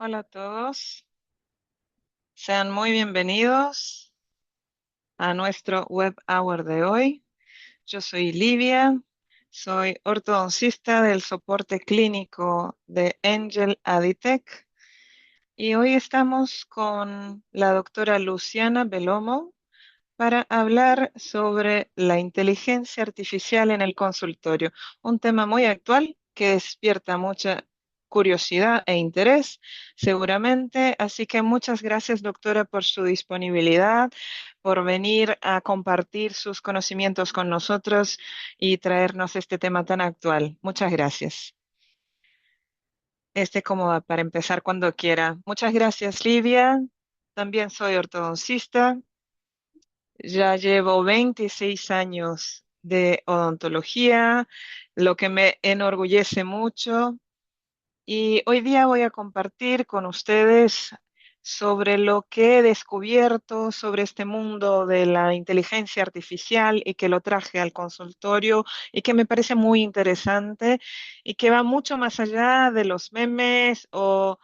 Hola a todos, sean muy bienvenidos a nuestro Web Hour de hoy. Yo soy Livia, soy ortodoncista del soporte clínico de Angel Aditec y hoy estamos con la doctora Luciana Belomo para hablar sobre la inteligencia artificial en el consultorio, un tema muy actual que despierta mucha curiosidad e interés, seguramente. Así que muchas gracias, doctora, por su disponibilidad, por venir a compartir sus conocimientos con nosotros y traernos este tema tan actual. Muchas gracias. Como para empezar cuando quiera. Muchas gracias, Livia. También soy ortodoncista. Ya llevo 26 años de odontología, lo que me enorgullece mucho. Y hoy día voy a compartir con ustedes sobre lo que he descubierto sobre este mundo de la inteligencia artificial y que lo traje al consultorio y que me parece muy interesante y que va mucho más allá de los memes o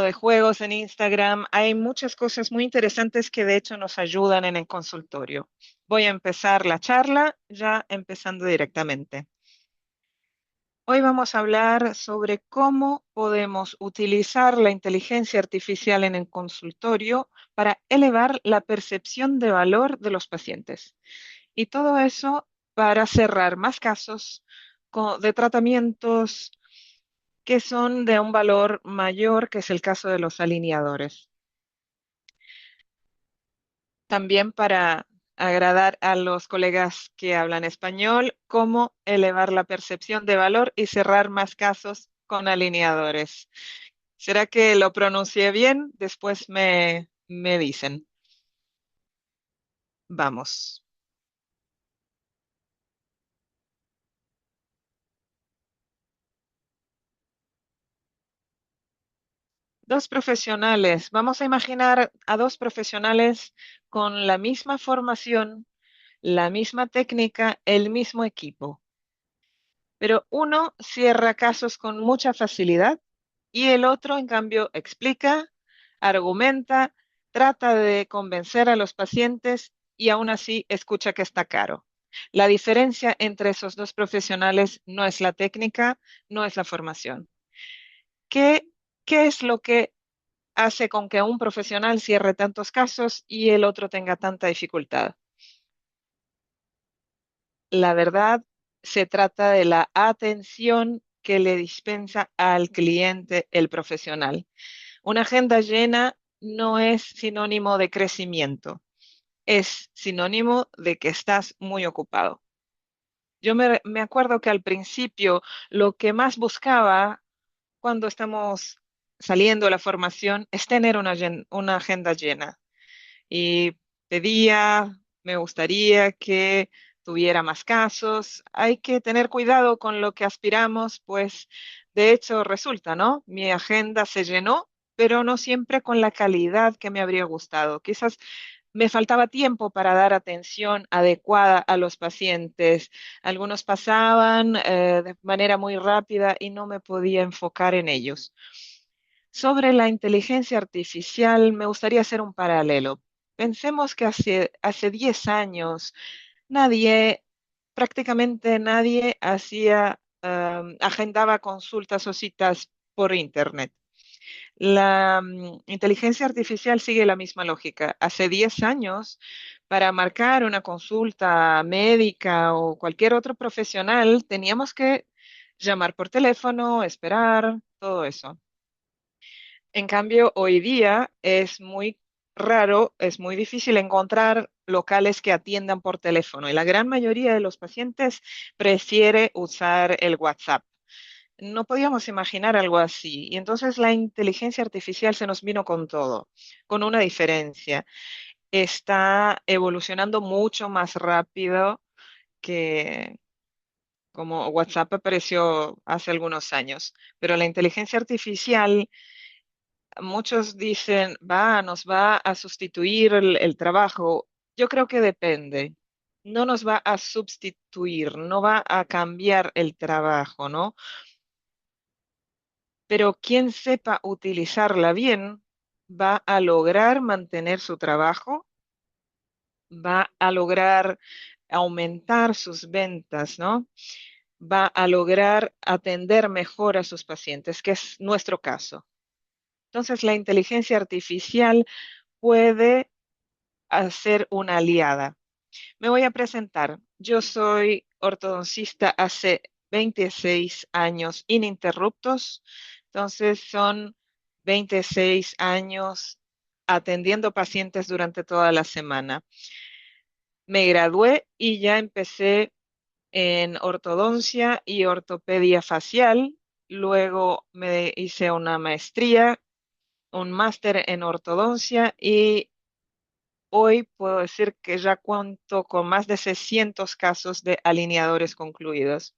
de juegos en Instagram. Hay muchas cosas muy interesantes que de hecho nos ayudan en el consultorio. Voy a empezar la charla ya empezando directamente. Hoy vamos a hablar sobre cómo podemos utilizar la inteligencia artificial en el consultorio para elevar la percepción de valor de los pacientes. Y todo eso para cerrar más casos de tratamientos que son de un valor mayor, que es el caso de los alineadores. También para agradar a los colegas que hablan español, cómo elevar la percepción de valor y cerrar más casos con alineadores. ¿Será que lo pronuncié bien? Después me dicen. Vamos. Dos profesionales. Vamos a imaginar a dos profesionales con la misma formación, la misma técnica, el mismo equipo. Pero uno cierra casos con mucha facilidad y el otro, en cambio, explica, argumenta, trata de convencer a los pacientes y aún así escucha que está caro. La diferencia entre esos dos profesionales no es la técnica, no es la formación. ¿Qué, qué es lo que hace con que un profesional cierre tantos casos y el otro tenga tanta dificultad? La verdad, se trata de la atención que le dispensa al cliente el profesional. Una agenda llena no es sinónimo de crecimiento, es sinónimo de que estás muy ocupado. Me acuerdo que al principio lo que más buscaba cuando estamos saliendo de la formación es tener una agenda llena. Y pedía, me gustaría que tuviera más casos. Hay que tener cuidado con lo que aspiramos, pues de hecho resulta, ¿no? Mi agenda se llenó, pero no siempre con la calidad que me habría gustado. Quizás me faltaba tiempo para dar atención adecuada a los pacientes. Algunos pasaban de manera muy rápida y no me podía enfocar en ellos. Sobre la inteligencia artificial, me gustaría hacer un paralelo. Pensemos que hace 10 años nadie, prácticamente nadie agendaba consultas o citas por internet. La inteligencia artificial sigue la misma lógica. Hace 10 años, para marcar una consulta médica o cualquier otro profesional, teníamos que llamar por teléfono, esperar, todo eso. En cambio, hoy día es muy raro, es muy difícil encontrar locales que atiendan por teléfono y la gran mayoría de los pacientes prefiere usar el WhatsApp. No podíamos imaginar algo así y entonces la inteligencia artificial se nos vino con todo, con una diferencia. Está evolucionando mucho más rápido que como WhatsApp apareció hace algunos años, pero la inteligencia artificial, muchos dicen, nos va a sustituir el trabajo. Yo creo que depende. No nos va a sustituir, no va a cambiar el trabajo, ¿no? pero quien sepa utilizarla bien va a lograr mantener su trabajo, va a lograr aumentar sus ventas, ¿no? Va a lograr atender mejor a sus pacientes, que es nuestro caso. Entonces, la inteligencia artificial puede hacer una aliada. Me voy a presentar. Yo soy ortodoncista hace 26 años ininterruptos, entonces son 26 años atendiendo pacientes durante toda la semana. Me gradué y ya empecé en ortodoncia y ortopedia facial. Luego me hice una maestría, un máster en ortodoncia y hoy puedo decir que ya cuento con más de 600 casos de alineadores concluidos.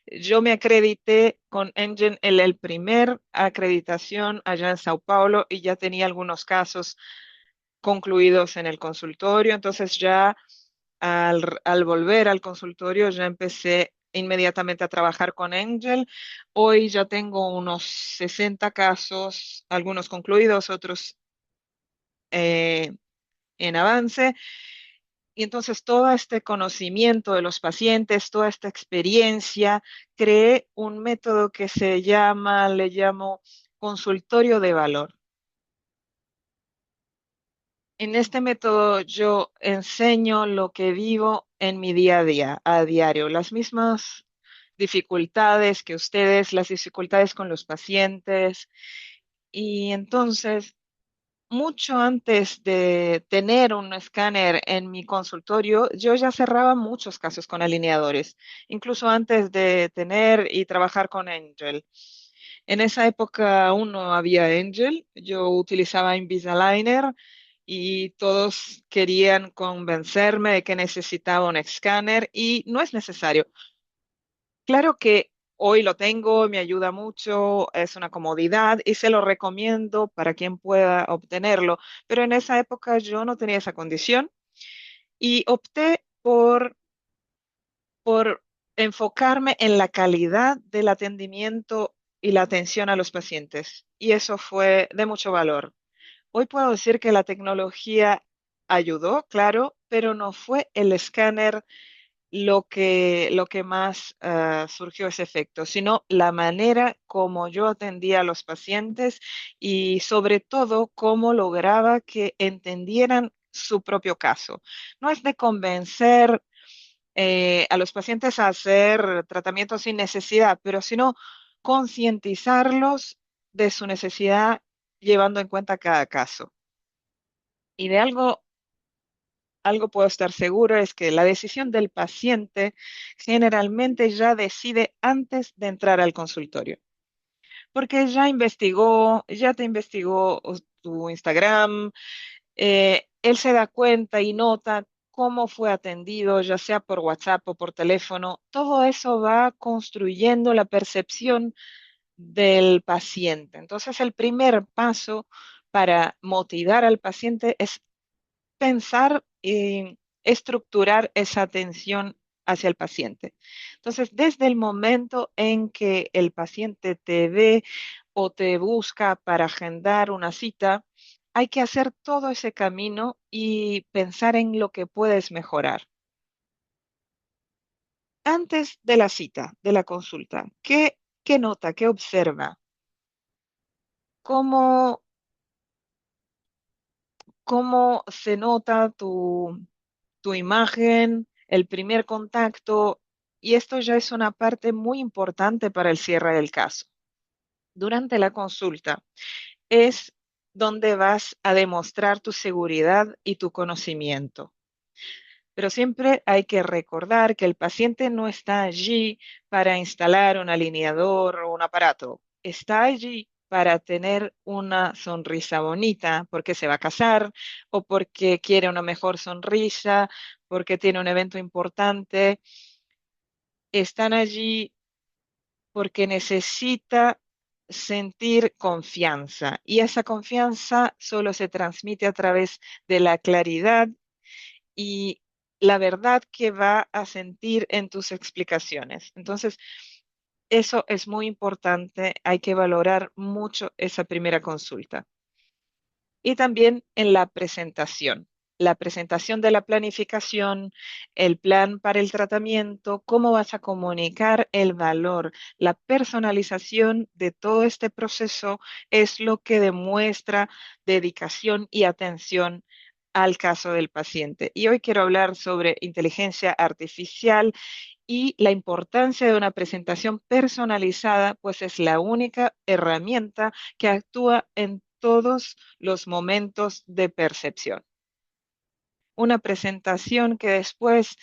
Yo me acredité con Engine en el primer acreditación allá en Sao Paulo y ya tenía algunos casos concluidos en el consultorio. Entonces ya al volver al consultorio ya empecé inmediatamente a trabajar con Angel. Hoy ya tengo unos 60 casos, algunos concluidos, otros eh, en avance. Y entonces todo este conocimiento de los pacientes, toda esta experiencia, creé un método que le llamo consultorio de valor. En este método yo enseño lo que vivo en mi día a día, a diario, las mismas dificultades que ustedes, las dificultades con los pacientes. Y entonces, mucho antes de tener un escáner en mi consultorio, yo ya cerraba muchos casos con alineadores, incluso antes de tener y trabajar con Angel. En esa época aún no había Angel, yo utilizaba Invisalign y todos querían convencerme de que necesitaba un escáner y no es necesario. Claro que hoy lo tengo, me ayuda mucho, es una comodidad y se lo recomiendo para quien pueda obtenerlo, pero en esa época yo no tenía esa condición y opté por enfocarme en la calidad del atendimiento y la atención a los pacientes y eso fue de mucho valor. Hoy puedo decir que la tecnología ayudó, claro, pero no fue el escáner lo que más surgió ese efecto, sino la manera como yo atendía a los pacientes y sobre todo cómo lograba que entendieran su propio caso. No es de convencer a los pacientes a hacer tratamientos sin necesidad, pero sino concientizarlos de su necesidad llevando en cuenta cada caso. Y de algo puedo estar seguro es que la decisión del paciente generalmente ya decide antes de entrar al consultorio, porque ya investigó, ya te investigó tu Instagram, él se da cuenta y nota cómo fue atendido, ya sea por WhatsApp o por teléfono. Todo eso va construyendo la percepción del paciente. Entonces, el primer paso para motivar al paciente es pensar y estructurar esa atención hacia el paciente. Entonces, desde el momento en que el paciente te ve o te busca para agendar una cita, hay que hacer todo ese camino y pensar en lo que puedes mejorar. Antes de la cita, de la consulta, qué nota, qué observa? ¿Cómo, cómo se nota tu imagen, el primer contacto, y esto ya es una parte muy importante para el cierre del caso. Durante la consulta es donde vas a demostrar tu seguridad y tu conocimiento. Pero siempre hay que recordar que el paciente no está allí para instalar un alineador o un aparato. Está allí para tener una sonrisa bonita, porque se va a casar o porque quiere una mejor sonrisa, porque tiene un evento importante. Están allí porque necesita sentir confianza y esa confianza solo se transmite a través de la claridad y la verdad que va a sentir en tus explicaciones. Entonces, Eso es muy importante, hay que valorar mucho esa primera consulta. Y también en la presentación de la planificación, el plan para el tratamiento, cómo vas a comunicar el valor, la personalización de todo este proceso es lo que demuestra dedicación y atención al caso del paciente. Y hoy quiero hablar sobre inteligencia artificial y la importancia de una presentación personalizada, pues es la única herramienta que actúa en todos los momentos de percepción. Una presentación que después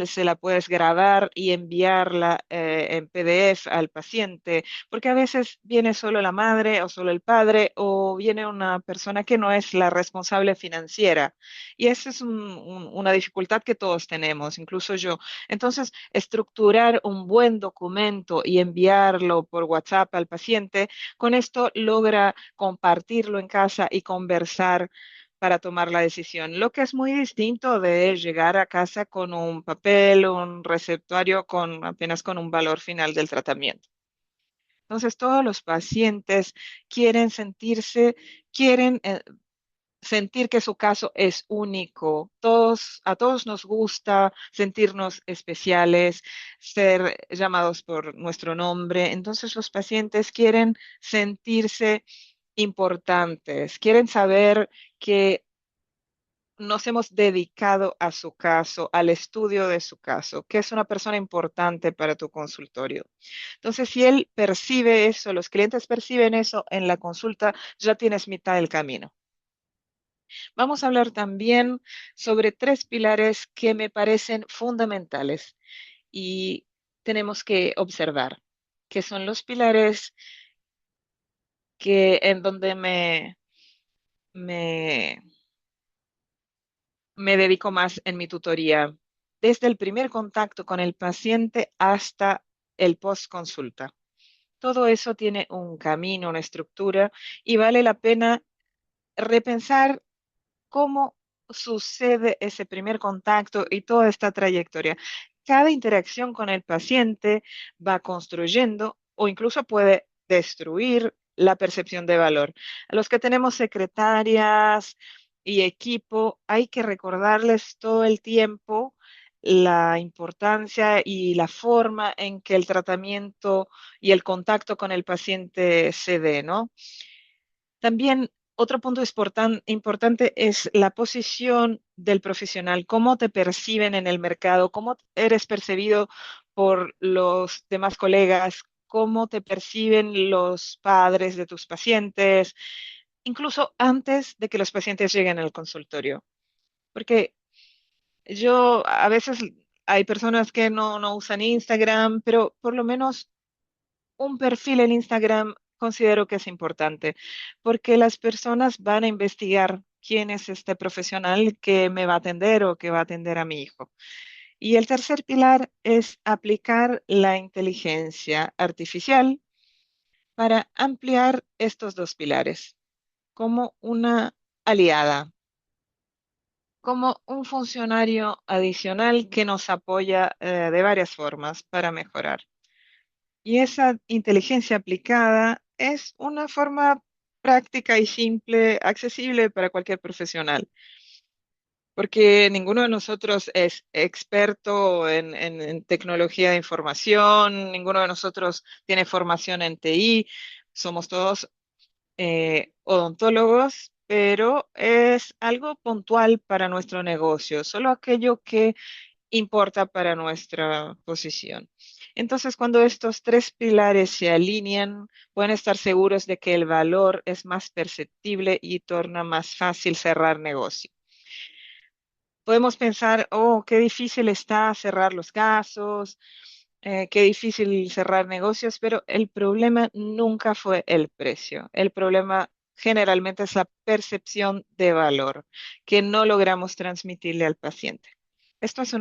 se la puedes grabar y enviarla en PDF al paciente, porque a veces viene solo la madre o solo el padre o viene una persona que no es la responsable financiera. Y esa es una dificultad que todos tenemos, incluso yo. Entonces, estructurar un buen documento y enviarlo por WhatsApp al paciente, con esto logra compartirlo en casa y conversar para tomar la decisión, lo que es muy distinto de llegar a casa con un papel, un receptuario con apenas con un valor final del tratamiento. Entonces, todos los pacientes quieren quieren sentir que su caso es único. A todos nos gusta sentirnos especiales, ser llamados por nuestro nombre. Entonces, los pacientes quieren sentirse importantes, quieren saber que nos hemos dedicado a su caso, al estudio de su caso, que es una persona importante para tu consultorio. Entonces, si él percibe eso, los clientes perciben eso en la consulta, ya tienes mitad del camino. Vamos a hablar también sobre tres pilares que me parecen fundamentales y tenemos que observar, que son los pilares que en donde me me dedico más en mi tutoría, desde el primer contacto con el paciente hasta el post-consulta. Todo eso tiene un camino, una estructura y vale la pena repensar cómo sucede ese primer contacto y toda esta trayectoria. Cada interacción con el paciente va construyendo o incluso puede destruir la percepción de valor. A los que tenemos secretarias y equipo, hay que recordarles todo el tiempo la importancia y la forma en que el tratamiento y el contacto con el paciente se dé, ¿no? También otro punto importante es la posición del profesional, cómo te perciben en el mercado, cómo eres percibido por los demás colegas, cómo te perciben los padres de tus pacientes, incluso antes de que los pacientes lleguen al consultorio. Porque yo a veces hay personas que no usan Instagram, pero por lo menos un perfil en Instagram considero que es importante, porque las personas van a investigar quién es este profesional que me va a atender o que va a atender a mi hijo. Y el tercer pilar es aplicar la inteligencia artificial para ampliar estos dos pilares como una aliada, como un funcionario adicional que nos apoya de varias formas para mejorar. Y esa inteligencia aplicada es una forma práctica y simple, accesible para cualquier profesional, porque ninguno de nosotros es experto en tecnología de información, ninguno de nosotros tiene formación en TI, somos todos odontólogos, pero es algo puntual para nuestro negocio, solo aquello que importa para nuestra posición. Entonces, cuando estos tres pilares se alinean, pueden estar seguros de que el valor es más perceptible y torna más fácil cerrar negocio. Podemos pensar, oh, qué difícil está cerrar los casos, qué difícil cerrar negocios, pero el problema nunca fue el precio. El problema generalmente es la percepción de valor que no logramos transmitirle al paciente. Esto es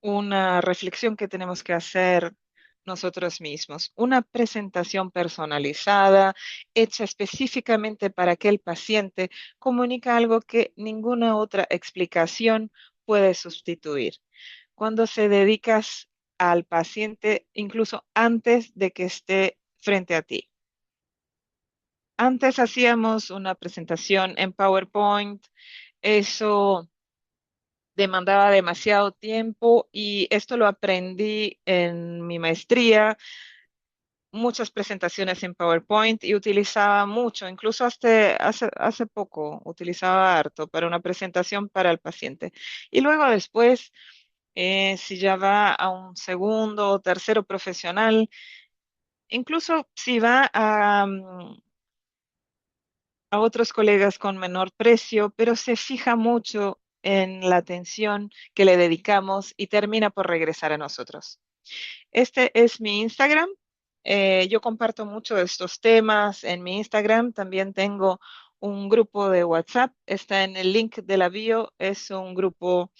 una reflexión que tenemos que hacer nosotros mismos. Una presentación personalizada, hecha específicamente para que el paciente comunica algo que ninguna otra explicación puede sustituir. Cuando se dedicas al paciente incluso antes de que esté frente a ti. Antes hacíamos una presentación en PowerPoint, eso demandaba demasiado tiempo y esto lo aprendí en mi maestría, muchas presentaciones en PowerPoint y utilizaba mucho, incluso hasta hace poco utilizaba harto para una presentación para el paciente. Y luego después, si ya va a un segundo o tercero profesional, incluso si va a otros colegas con menor precio, pero se fija mucho en la atención que le dedicamos y termina por regresar a nosotros. Este es mi Instagram. Yo comparto mucho de estos temas en mi Instagram. También tengo un grupo de WhatsApp. Está en el link de la bio. Es un grupo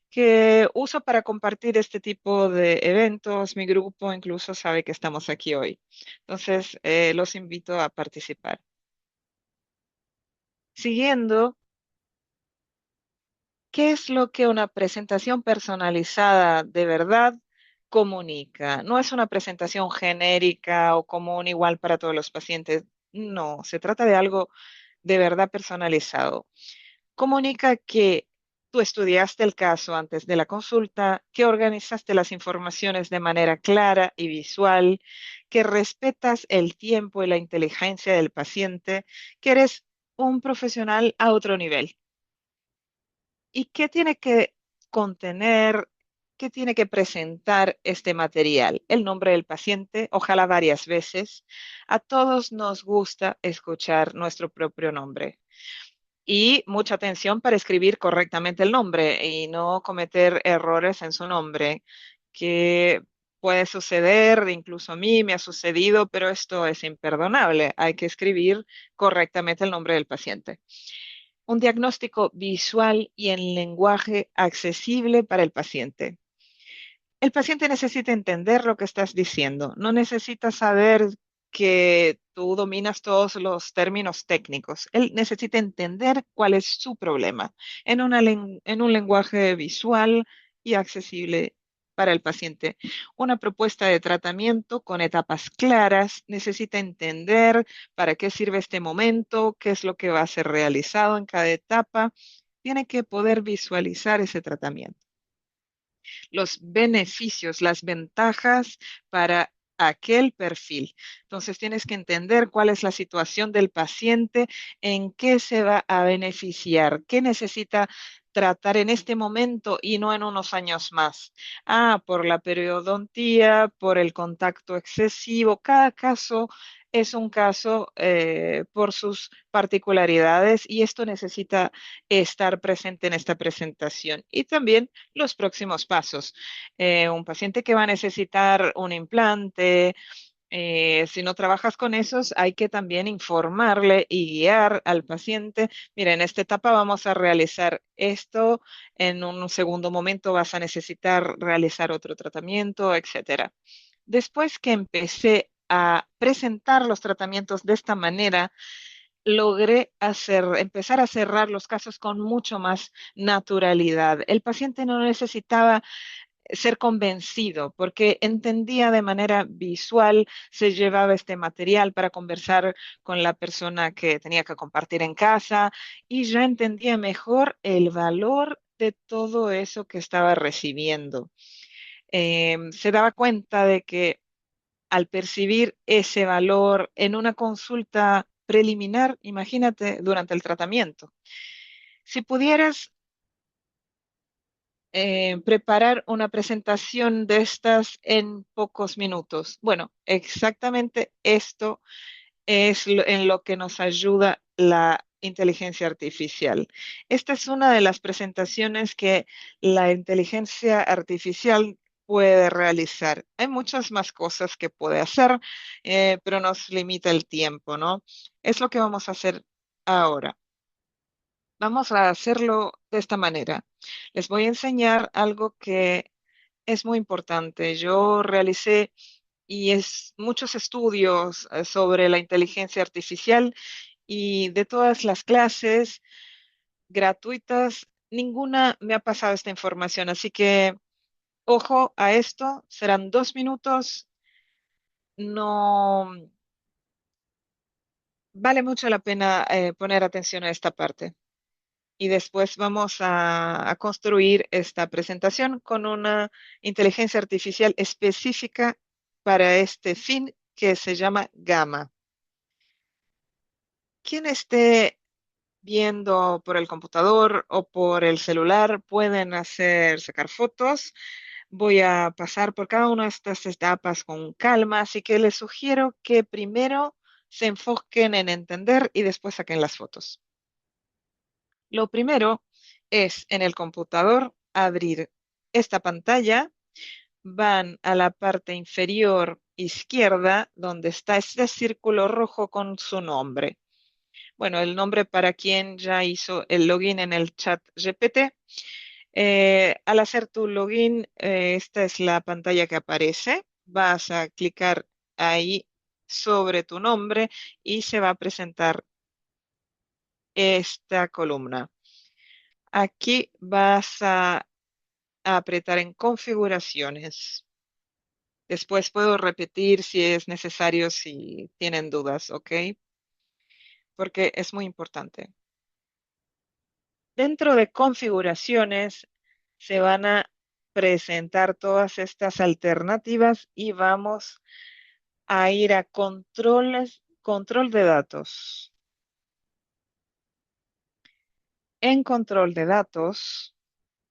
que uso para compartir este tipo de eventos. Mi grupo incluso sabe que estamos aquí hoy. Entonces, los invito a participar. Siguiendo, ¿qué es lo que una presentación personalizada de verdad comunica? No es una presentación genérica o común igual para todos los pacientes. No, se trata de algo de verdad personalizado. Comunica que tú estudiaste el caso antes de la consulta, que organizaste las informaciones de manera clara y visual, que respetas el tiempo y la inteligencia del paciente, que eres un profesional a otro nivel. ¿Y qué tiene que contener, qué tiene que presentar este material? El nombre del paciente, ojalá varias veces. A todos nos gusta escuchar nuestro propio nombre. Y mucha atención para escribir correctamente el nombre y no cometer errores en su nombre, que puede suceder, incluso a mí me ha sucedido, pero esto es imperdonable. Hay que escribir correctamente el nombre del paciente. Un diagnóstico visual y en lenguaje accesible para el paciente. El paciente necesita entender lo que estás diciendo, no necesita saber que tú dominas todos los términos técnicos. Él necesita entender cuál es su problema en, en un lenguaje visual y accesible para el paciente. Una propuesta de tratamiento con etapas claras, necesita entender para qué sirve este momento, qué es lo que va a ser realizado en cada etapa. Tiene que poder visualizar ese tratamiento, los beneficios, las ventajas para aquel perfil. Entonces tienes que entender cuál es la situación del paciente, en qué se va a beneficiar, qué necesita tratar en este momento y no en unos años más. Ah, por la periodontía, por el contacto excesivo. Cada caso es un caso por sus particularidades y esto necesita estar presente en esta presentación. Y también los próximos pasos. Un paciente que va a necesitar un implante, si no trabajas con esos, hay que también informarle y guiar al paciente. Mira, en esta etapa vamos a realizar esto, en un segundo momento vas a necesitar realizar otro tratamiento, etcétera. Después que empecé a presentar los tratamientos de esta manera, logré empezar a cerrar los casos con mucho más naturalidad. El paciente no necesitaba ser convencido porque entendía de manera visual, se llevaba este material para conversar con la persona que tenía que compartir en casa y ya entendía mejor el valor de todo eso que estaba recibiendo. Se daba cuenta de que al percibir ese valor en una consulta preliminar, imagínate durante el tratamiento. Si pudieras preparar una presentación de estas en pocos minutos. Bueno, exactamente esto es en lo que nos ayuda la inteligencia artificial. Esta es una de las presentaciones que la inteligencia artificial puede realizar. Hay muchas más cosas que puede hacer, pero nos limita el tiempo, ¿no? Es lo que vamos a hacer ahora. Vamos a hacerlo de esta manera. Les voy a enseñar algo que es muy importante. Yo realicé y es muchos estudios sobre la inteligencia artificial y de todas las clases gratuitas, ninguna me ha pasado esta información. Así que Ojo a esto, serán 2 minutos. No vale mucho la pena poner atención a esta parte. Y después vamos a construir esta presentación con una inteligencia artificial específica para este fin que se llama Gamma. Quien esté viendo por el computador o por el celular pueden sacar fotos. Voy a pasar por cada una de estas etapas con calma, así que les sugiero que primero se enfoquen en entender y después saquen las fotos. Lo primero es en el computador abrir esta pantalla, van a la parte inferior izquierda donde está este círculo rojo con su nombre. Bueno, el nombre para quien ya hizo el login en el chat GPT. Al hacer tu login, esta es la pantalla que aparece. Vas a clicar ahí sobre tu nombre y se va a presentar esta columna. Aquí vas a apretar en configuraciones. Después puedo repetir si es necesario, si tienen dudas, ¿ok? Porque es muy importante. Dentro de configuraciones se van a presentar todas estas alternativas y vamos a ir a control de datos. En control de datos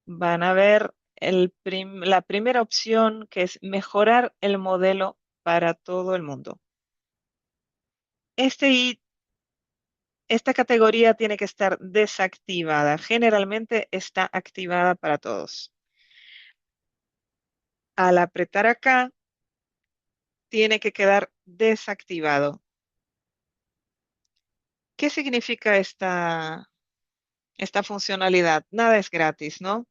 van a ver la primera opción que es mejorar el modelo para todo el mundo. Este, esta categoría tiene que estar desactivada. Generalmente está activada para todos. Al apretar acá, tiene que quedar desactivado. ¿Qué significa esta funcionalidad? Nada es gratis, ¿no?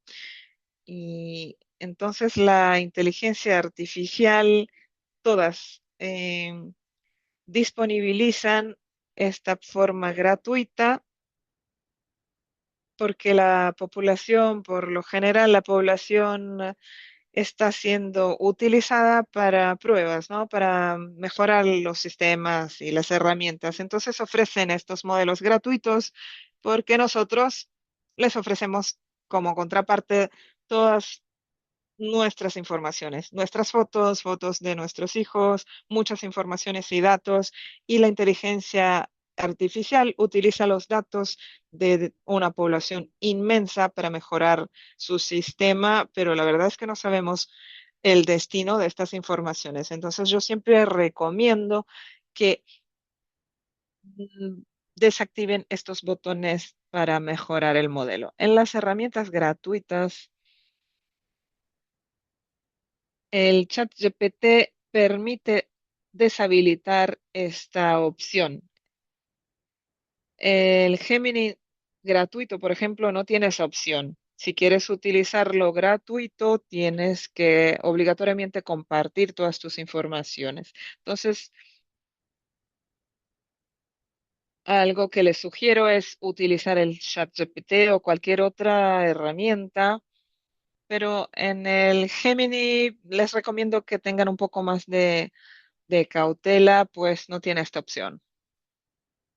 Y entonces la inteligencia artificial, todas disponibilizan esta forma gratuita porque la población, por lo general, la población está siendo utilizada para pruebas, ¿no? Para mejorar los sistemas y las herramientas. Entonces ofrecen estos modelos gratuitos porque nosotros les ofrecemos como contraparte todas nuestras informaciones, nuestras fotos, fotos de nuestros hijos, muchas informaciones y datos, y la inteligencia artificial utiliza los datos de una población inmensa para mejorar su sistema, pero la verdad es que no sabemos el destino de estas informaciones. Entonces yo siempre recomiendo que mm, desactiven estos botones para mejorar el modelo. En las herramientas gratuitas, el chat GPT permite deshabilitar esta opción. El Gemini gratuito, por ejemplo, no tiene esa opción. Si quieres utilizarlo gratuito, tienes que obligatoriamente compartir todas tus informaciones. Entonces, algo que les sugiero es utilizar el ChatGPT o cualquier otra herramienta, pero en el Gemini les recomiendo que tengan un poco más de cautela, pues no tiene esta opción.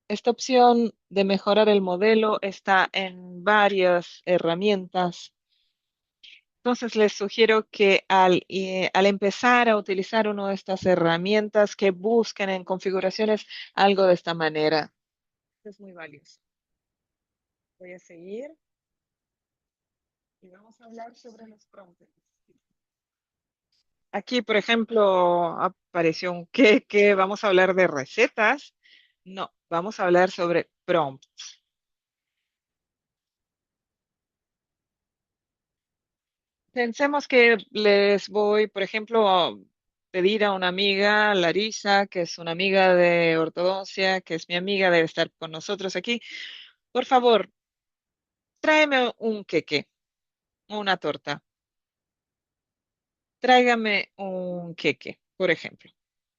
Esta opción de mejorar el modelo está en varias herramientas. Entonces les sugiero que al empezar a utilizar una de estas herramientas, que busquen en configuraciones algo de esta manera. Es muy valioso. Voy a seguir y vamos a hablar sobre los prompts. Aquí, por ejemplo, apareció un queque. Vamos a hablar de recetas. No, vamos a hablar sobre prompts. Pensemos que les voy, por ejemplo, a pedir a una amiga, Larisa, que es una amiga de ortodoncia, que es mi amiga, debe estar con nosotros aquí. Por favor, tráeme un queque, una torta. Tráigame un queque, por ejemplo.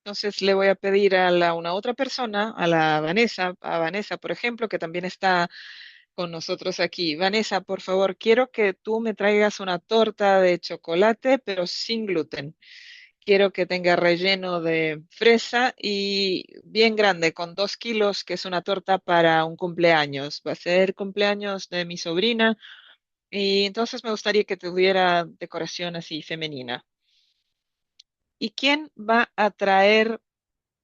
Entonces le voy a pedir a una otra persona, a Vanessa, por ejemplo, que también está con nosotros aquí. Vanessa, por favor, quiero que tú me traigas una torta de chocolate, pero sin gluten. Quiero que tenga relleno de fresa y bien grande, con 2 kilos, que es una torta para un cumpleaños. Va a ser cumpleaños de mi sobrina y entonces me gustaría que tuviera decoración así femenina. ¿Y quién va a traer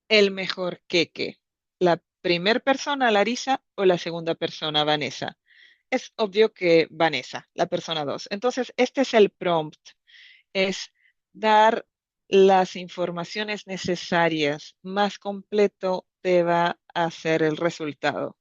el mejor queque? ¿La primera persona, Larisa, o la segunda persona, Vanessa? Es obvio que Vanessa, la persona 2. Entonces, este es el prompt, es dar las informaciones necesarias. Más completo te va a ser el resultado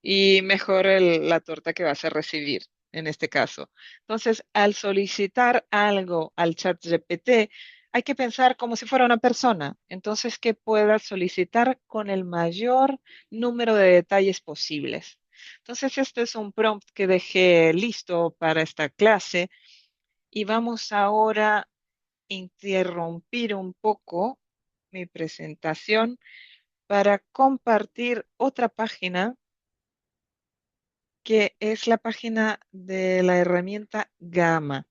y mejor la torta que vas a recibir en este caso. Entonces, al solicitar algo al chat GPT, hay que pensar como si fuera una persona. Entonces, que puedas solicitar con el mayor número de detalles posibles. Entonces, este es un prompt que dejé listo para esta clase y vamos ahora a interrumpir un poco mi presentación para compartir otra página que es la página de la herramienta Gamma.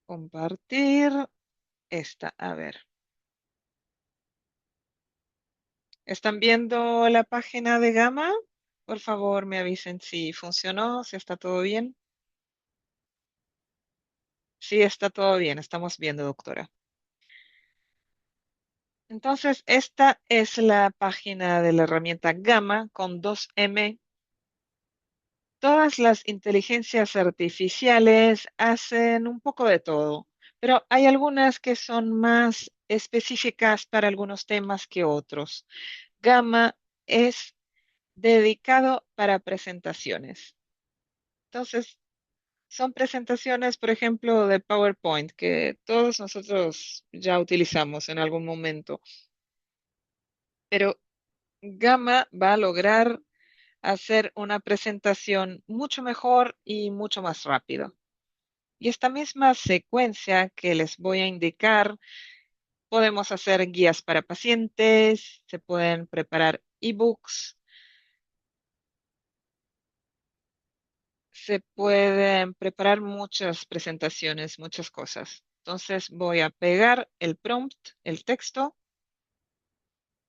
Compartir esta. A ver. ¿Están viendo la página de Gamma? Por favor, me avisen si funcionó, si está todo bien. Sí, está todo bien. Estamos viendo, doctora. Entonces, esta es la página de la herramienta Gamma con 2M. Todas las inteligencias artificiales hacen un poco de todo, pero hay algunas que son más específicas para algunos temas que otros. Gamma es dedicado para presentaciones. Entonces, son presentaciones, por ejemplo, de PowerPoint que todos nosotros ya utilizamos en algún momento, pero Gamma va a lograr hacer una presentación mucho mejor y mucho más rápido. Y esta misma secuencia que les voy a indicar, podemos hacer guías para pacientes, se pueden preparar ebooks, se pueden preparar muchas presentaciones, muchas cosas. Entonces voy a pegar el prompt, el texto,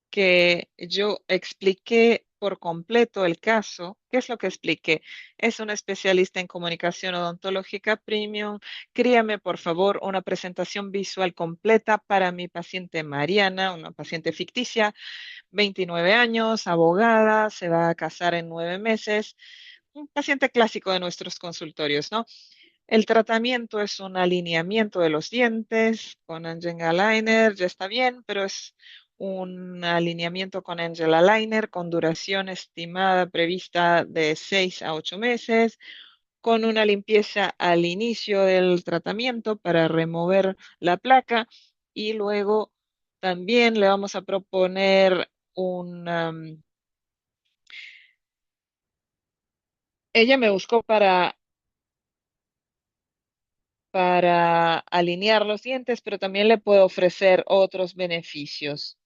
que yo expliqué por completo el caso. ¿Qué es lo que expliqué? Es un especialista en comunicación odontológica premium. Críame, por favor, una presentación visual completa para mi paciente Mariana, una paciente ficticia, 29 años, abogada, se va a casar en 9 meses, un paciente clásico de nuestros consultorios, ¿no? El tratamiento es un alineamiento de los dientes con Angel Aligner, ya está bien, pero es un alineamiento con Angel Aligner con duración estimada prevista de 6 a 8 meses, con una limpieza al inicio del tratamiento para remover la placa y luego también le vamos a proponer ella me buscó para alinear los dientes, pero también le puedo ofrecer otros beneficios.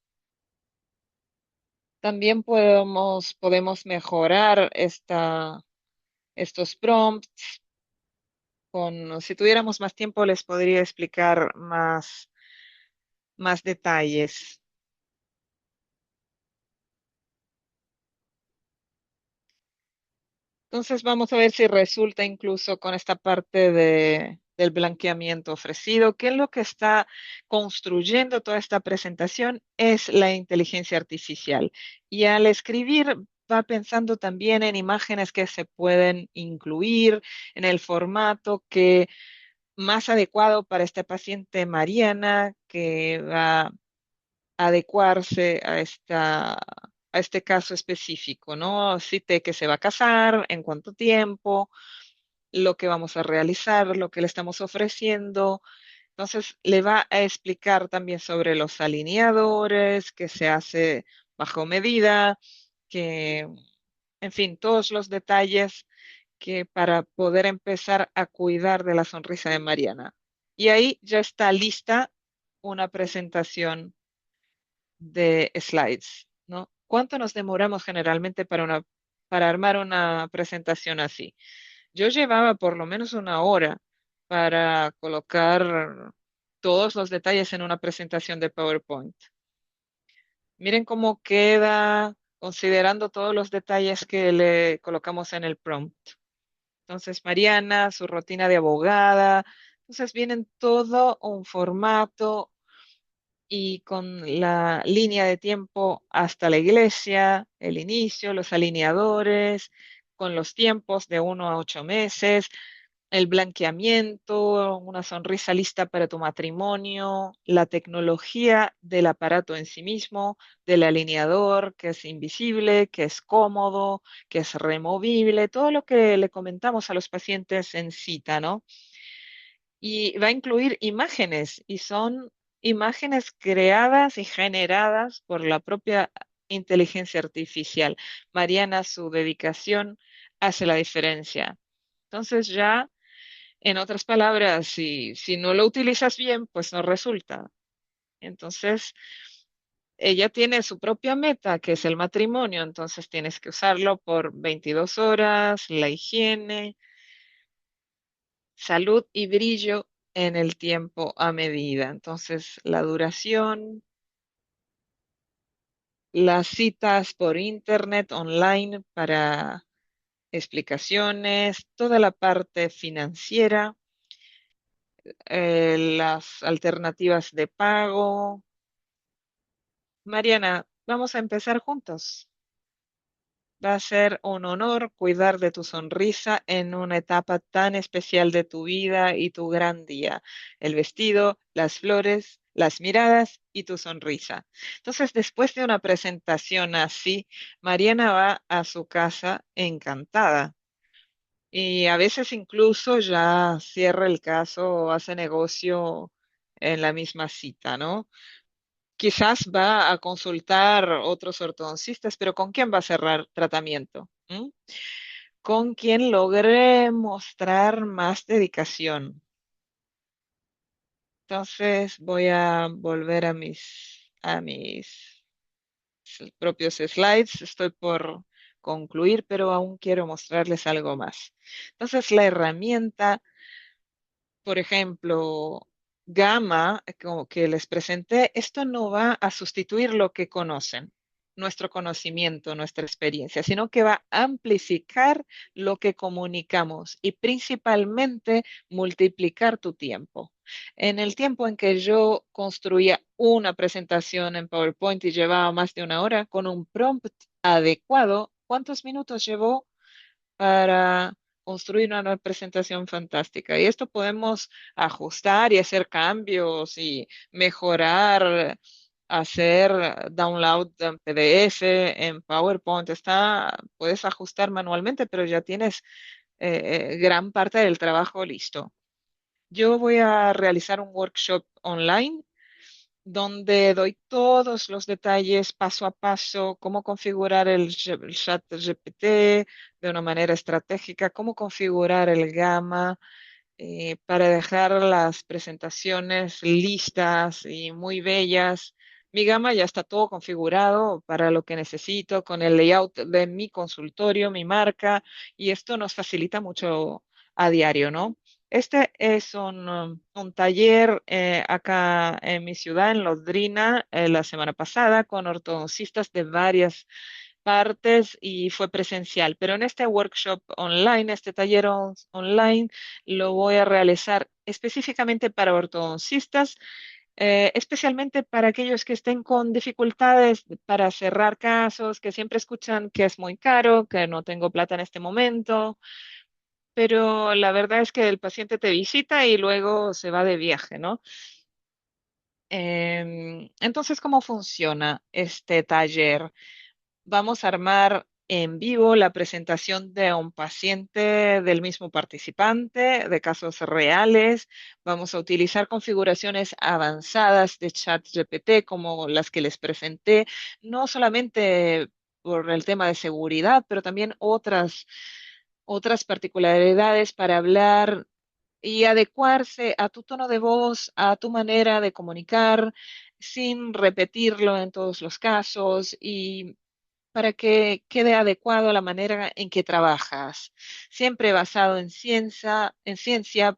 También podemos mejorar estos prompts si tuviéramos más tiempo, les podría explicar más detalles. Entonces vamos a ver si resulta incluso con esta parte del blanqueamiento ofrecido, que es lo que está construyendo toda esta presentación es la inteligencia artificial. Y al escribir va pensando también en imágenes que se pueden incluir en el formato que más adecuado para esta paciente Mariana, que va adecuarse a este caso específico, ¿no? Cite que se va a casar, en cuánto tiempo, lo que vamos a realizar, lo que le estamos ofreciendo. Entonces, le va a explicar también sobre los alineadores, que se hace bajo medida, que, en fin, todos los detalles que para poder empezar a cuidar de la sonrisa de Mariana. Y ahí ya está lista una presentación de slides, ¿no? ¿Cuánto nos demoramos generalmente para armar una presentación así? Yo llevaba por lo menos una hora para colocar todos los detalles en una presentación de PowerPoint. Miren cómo queda considerando todos los detalles que le colocamos en el prompt. Entonces, Mariana, su rutina de abogada. Entonces, vienen todo un formato y con la línea de tiempo hasta la iglesia, el inicio, los alineadores, con los tiempos de 1 a 8 meses, el blanqueamiento, una sonrisa lista para tu matrimonio, la tecnología del aparato en sí mismo, del alineador, que es invisible, que es cómodo, que es removible, todo lo que le comentamos a los pacientes en cita, ¿no? Y va a incluir imágenes y son imágenes creadas y generadas por la propia inteligencia artificial. Mariana, su dedicación hace la diferencia. Entonces ya, en otras palabras, si no lo utilizas bien, pues no resulta. Entonces, ella tiene su propia meta, que es el matrimonio, entonces tienes que usarlo por 22 horas, la higiene, salud y brillo en el tiempo a medida. Entonces, la duración, las citas por internet, online para explicaciones, toda la parte financiera, las alternativas de pago. Mariana, vamos a empezar juntos. Va a ser un honor cuidar de tu sonrisa en una etapa tan especial de tu vida y tu gran día. El vestido, las flores, las miradas y tu sonrisa. Entonces, después de una presentación así, Mariana va a su casa encantada. Y a veces incluso ya cierra el caso o hace negocio en la misma cita, ¿no? Quizás va a consultar otros ortodoncistas, pero ¿con quién va a cerrar tratamiento? ¿Mm? Con quien logre mostrar más dedicación. Entonces voy a volver a mis propios slides. Estoy por concluir, pero aún quiero mostrarles algo más. Entonces la herramienta, por ejemplo, Gamma, como que les presenté, esto no va a sustituir lo que conocen, nuestro conocimiento, nuestra experiencia, sino que va a amplificar lo que comunicamos y principalmente multiplicar tu tiempo. En el tiempo en que yo construía una presentación en PowerPoint y llevaba más de una hora con un prompt adecuado, ¿cuántos minutos llevó para construir una presentación fantástica? Y esto podemos ajustar y hacer cambios y mejorar, hacer download en PDF, en PowerPoint. Puedes ajustar manualmente, pero ya tienes gran parte del trabajo listo. Yo voy a realizar un workshop online donde doy todos los detalles paso a paso, cómo configurar el chat GPT de una manera estratégica, cómo configurar el Gamma para dejar las presentaciones listas y muy bellas. Mi Gamma ya está todo configurado para lo que necesito, con el layout de mi consultorio, mi marca, y esto nos facilita mucho a diario, ¿no? Este es un taller acá en mi ciudad, en Londrina, la semana pasada, con ortodoncistas de varias partes y fue presencial. Pero en este workshop online, este taller online, lo voy a realizar específicamente para ortodoncistas, especialmente para aquellos que estén con dificultades para cerrar casos, que siempre escuchan que es muy caro, que no tengo plata en este momento, pero la verdad es que el paciente te visita y luego se va de viaje, ¿no? Entonces, ¿cómo funciona este taller? Vamos a armar en vivo la presentación de un paciente del mismo participante, de casos reales. Vamos a utilizar configuraciones avanzadas de ChatGPT como las que les presenté, no solamente por el tema de seguridad, pero también otras particularidades para hablar y adecuarse a tu tono de voz, a tu manera de comunicar. sin repetirlo en todos los casos y para que quede adecuado a la manera en que trabajas. Siempre basado en ciencia,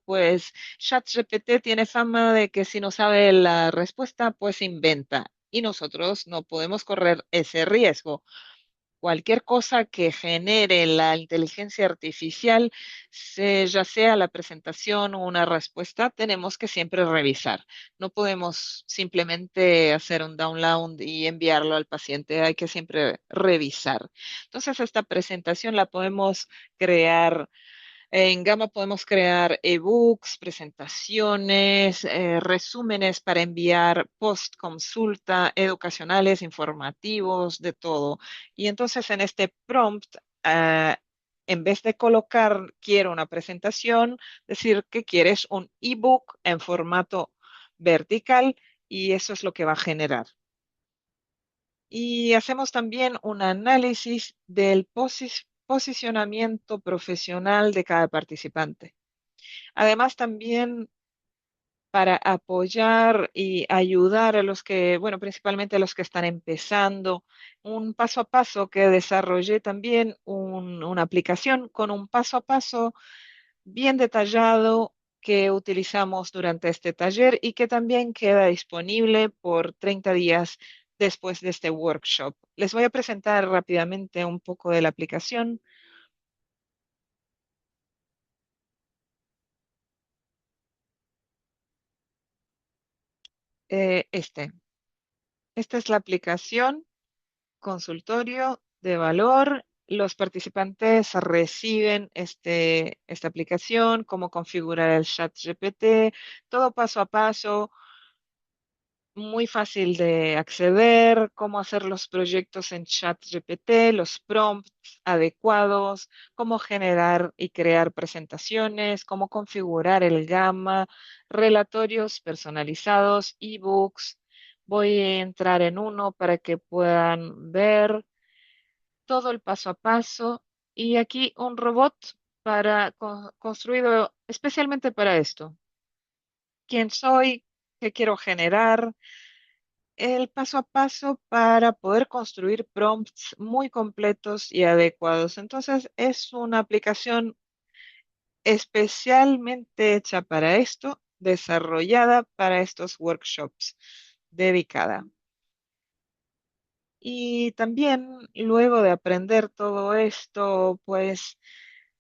pues ChatGPT tiene fama de que si no sabe la respuesta, pues inventa. Y nosotros no podemos correr ese riesgo. Cualquier cosa que genere la inteligencia artificial, ya sea la presentación o una respuesta, tenemos que siempre revisar. No podemos simplemente hacer un download y enviarlo al paciente, hay que siempre revisar. Entonces, esta presentación la podemos crear en Gamma podemos crear ebooks, presentaciones, resúmenes para enviar post consulta, educacionales, informativos, de todo. Y entonces en este prompt, en vez de colocar quiero una presentación, decir que quieres un ebook en formato vertical y eso es lo que va a generar. Y hacemos también un análisis del posicionamiento profesional de cada participante. Además, también para apoyar y ayudar a los que, bueno, principalmente a los que están empezando, un paso a paso que desarrollé también una aplicación con un paso a paso bien detallado que utilizamos durante este taller y que también queda disponible por 30 días después de este workshop. Les voy a presentar rápidamente un poco de la aplicación. Eh, este, esta es la aplicación consultorio de valor. Los participantes reciben esta aplicación, cómo configurar el chat GPT, todo paso a paso, muy fácil de acceder, cómo hacer los proyectos en ChatGPT, los prompts adecuados, cómo generar y crear presentaciones, cómo configurar el Gamma, relatorios personalizados, ebooks. Voy a entrar en uno para que puedan ver todo el paso a paso y aquí un robot construido especialmente para esto. ¿Quién soy? ¿Qué quiero generar? El paso a paso para poder construir prompts muy completos y adecuados. Entonces, es una aplicación especialmente hecha para esto, desarrollada para estos workshops, dedicada. Y también luego de aprender todo esto, pues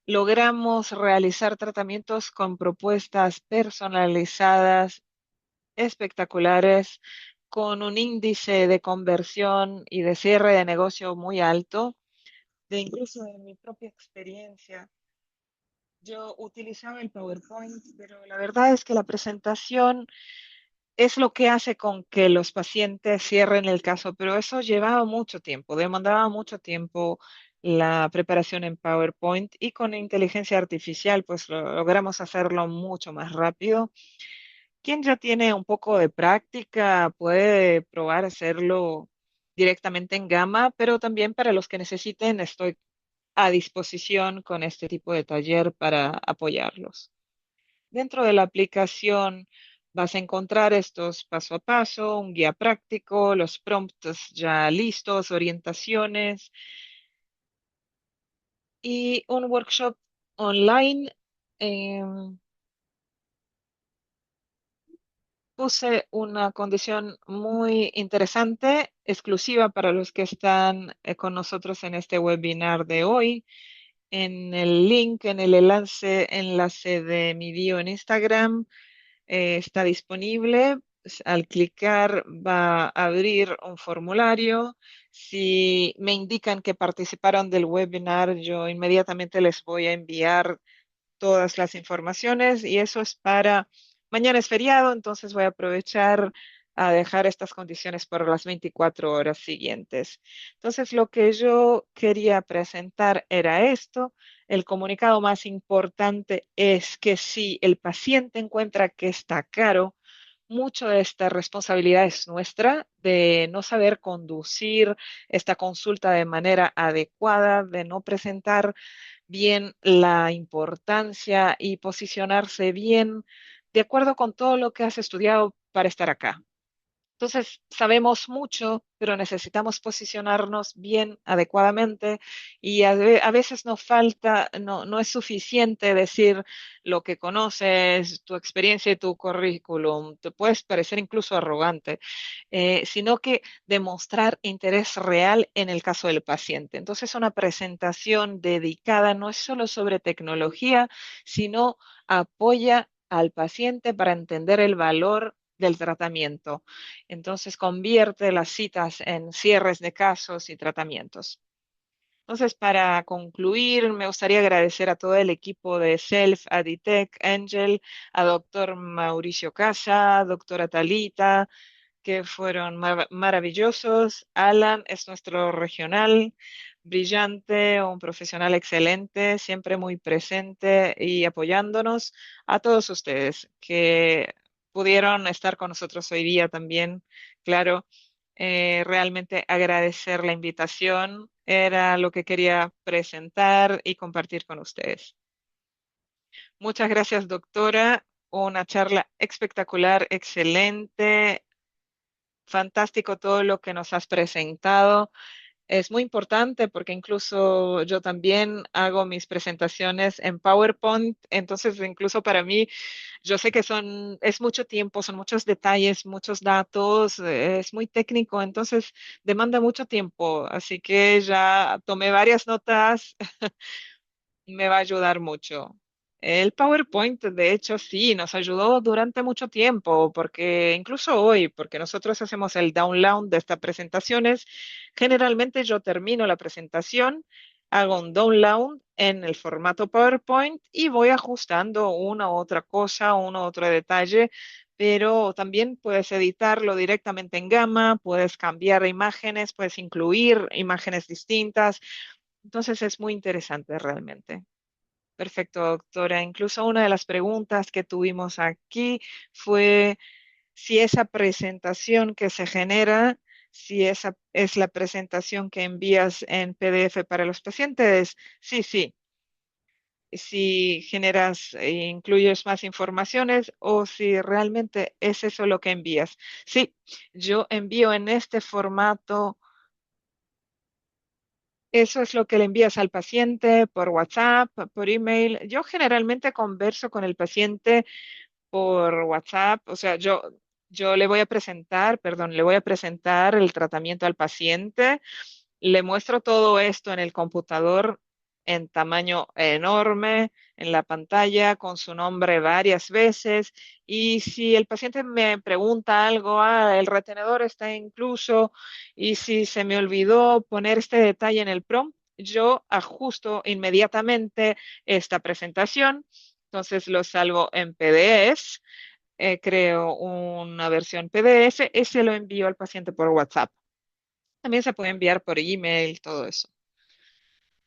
logramos realizar tratamientos con propuestas personalizadas espectaculares, con un índice de conversión y de cierre de negocio muy alto. De incluso en mi propia experiencia, yo utilizaba el PowerPoint, pero la verdad es que la presentación es lo que hace con que los pacientes cierren el caso, pero eso llevaba mucho tiempo, demandaba mucho tiempo la preparación en PowerPoint y con inteligencia artificial pues logramos hacerlo mucho más rápido. Quien ya tiene un poco de práctica puede probar hacerlo directamente en Gamma, pero también para los que necesiten estoy a disposición con este tipo de taller para apoyarlos. Dentro de la aplicación vas a encontrar estos paso a paso, un guía práctico, los prompts ya listos, orientaciones y un workshop online. em, Puse una condición muy interesante, exclusiva para los que están con nosotros en este webinar de hoy. En el link, en el enlace de mi bio en Instagram, está disponible. Al clicar va a abrir un formulario. Si me indican que participaron del webinar, yo inmediatamente les voy a enviar todas las informaciones y eso es para, mañana es feriado, entonces voy a aprovechar a dejar estas condiciones por las 24 horas siguientes. Entonces, lo que yo quería presentar era esto. El comunicado más importante es que si el paciente encuentra que está caro, mucho de esta responsabilidad es nuestra, de no saber conducir esta consulta de manera adecuada, de no presentar bien la importancia y posicionarse bien de acuerdo con todo lo que has estudiado para estar acá. Entonces, sabemos mucho, pero necesitamos posicionarnos bien, adecuadamente, y a veces nos falta, no es suficiente decir lo que conoces, tu experiencia y tu currículum. Te puedes parecer incluso arrogante, sino que demostrar interés real en el caso del paciente. Entonces, una presentación dedicada no es solo sobre tecnología, sino apoya al paciente para entender el valor del tratamiento. Entonces, convierte las citas en cierres de casos y tratamientos. Entonces, para concluir, me gustaría agradecer a todo el equipo de Self, Aditec, Angel, a doctor Mauricio Casa, doctora Talita, que fueron maravillosos. Alan es nuestro regional brillante, un profesional excelente, siempre muy presente y apoyándonos. A todos ustedes que pudieron estar con nosotros hoy día también, claro, realmente agradecer la invitación. Era lo que quería presentar y compartir con ustedes. Muchas gracias, doctora. Una charla espectacular, excelente. Fantástico todo lo que nos has presentado. Es muy importante porque incluso yo también hago mis presentaciones en PowerPoint, entonces incluso para mí, yo sé que es mucho tiempo, son muchos detalles, muchos datos, es muy técnico, entonces demanda mucho tiempo, así que ya tomé varias notas, me va a ayudar mucho. El PowerPoint, de hecho, sí, nos ayudó durante mucho tiempo, porque incluso hoy, porque nosotros hacemos el download de estas presentaciones, generalmente yo termino la presentación, hago un download en el formato PowerPoint y voy ajustando una u otra cosa, uno u otro detalle, pero también puedes editarlo directamente en Gamma, puedes cambiar imágenes, puedes incluir imágenes distintas, entonces es muy interesante realmente. Perfecto, doctora. Incluso una de las preguntas que tuvimos aquí fue si esa presentación que se genera, si esa es la presentación que envías en PDF para los pacientes. Sí, sí. Si generas e incluyes más informaciones o si realmente es eso lo que envías. Sí, yo envío en este formato. Eso es lo que le envías al paciente por WhatsApp, por email. Yo generalmente converso con el paciente por WhatsApp, o sea, yo le voy a presentar, perdón, le voy a presentar el tratamiento al paciente, le muestro todo esto en el computador en tamaño enorme, en la pantalla, con su nombre varias veces, y si el paciente me pregunta algo, el retenedor está incluso, y si se me olvidó poner este detalle en el prompt, yo ajusto inmediatamente esta presentación. Entonces lo salvo en PDF, creo una versión PDF, ese lo envío al paciente por WhatsApp. También se puede enviar por email, todo eso.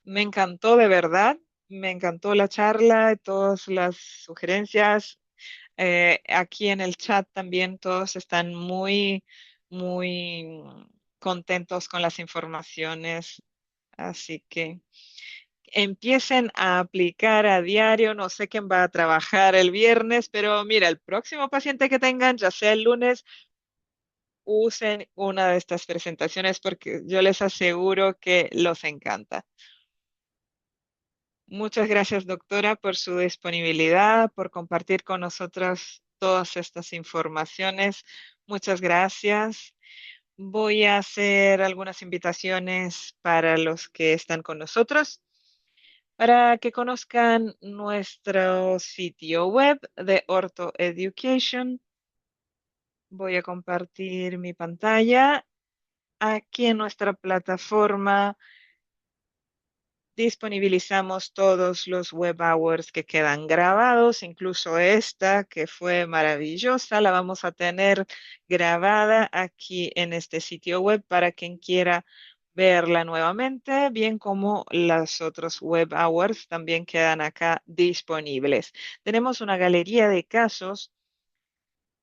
Me encantó de verdad, me encantó la charla, todas las sugerencias. Aquí en el chat también todos están muy contentos con las informaciones, así que empiecen a aplicar a diario. No sé quién va a trabajar el viernes, pero mira, el próximo paciente que tengan, ya sea el lunes, usen una de estas presentaciones porque yo les aseguro que los encanta. Muchas gracias, doctora, por su disponibilidad, por compartir con nosotros todas estas informaciones. Muchas gracias. Voy a hacer algunas invitaciones para los que están con nosotros para que conozcan nuestro sitio web de Ortho Education. Voy a compartir mi pantalla. Aquí en nuestra plataforma disponibilizamos todos los web hours que quedan grabados, incluso esta que fue maravillosa, la vamos a tener grabada aquí en este sitio web para quien quiera verla nuevamente, bien como las otros web hours también quedan acá disponibles. Tenemos una galería de casos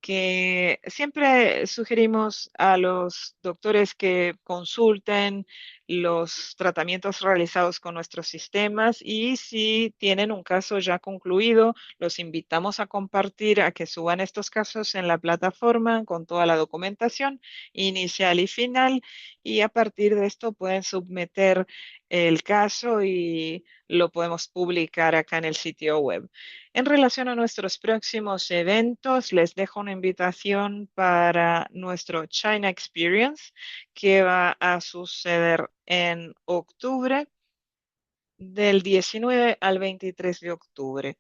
que siempre sugerimos a los doctores que consulten los tratamientos realizados con nuestros sistemas y si tienen un caso ya concluido, los invitamos a compartir, a que suban estos casos en la plataforma con toda la documentación inicial y final y a partir de esto pueden submeter el caso y lo podemos publicar acá en el sitio web. En relación a nuestros próximos eventos, les dejo una invitación para nuestro China Experience que va a suceder en octubre, del 19 al 23 de octubre.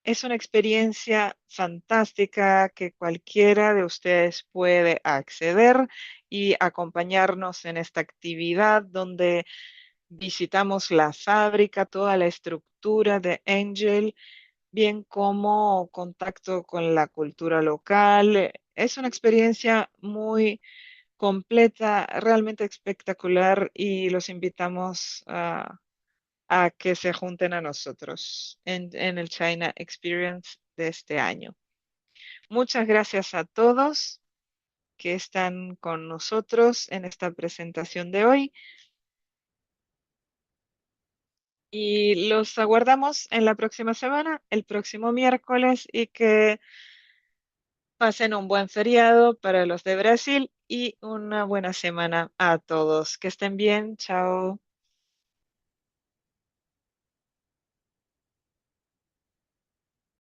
Es una experiencia fantástica que cualquiera de ustedes puede acceder y acompañarnos en esta actividad donde visitamos la fábrica, toda la estructura de Angel, bien como contacto con la cultura local. Es una experiencia muy completa, realmente espectacular y los invitamos a que se junten a nosotros en el China Experience de este año. Muchas gracias a todos que están con nosotros en esta presentación de hoy y los aguardamos en la próxima semana, el próximo miércoles y que pasen un buen feriado para los de Brasil y una buena semana a todos. Que estén bien. Chao.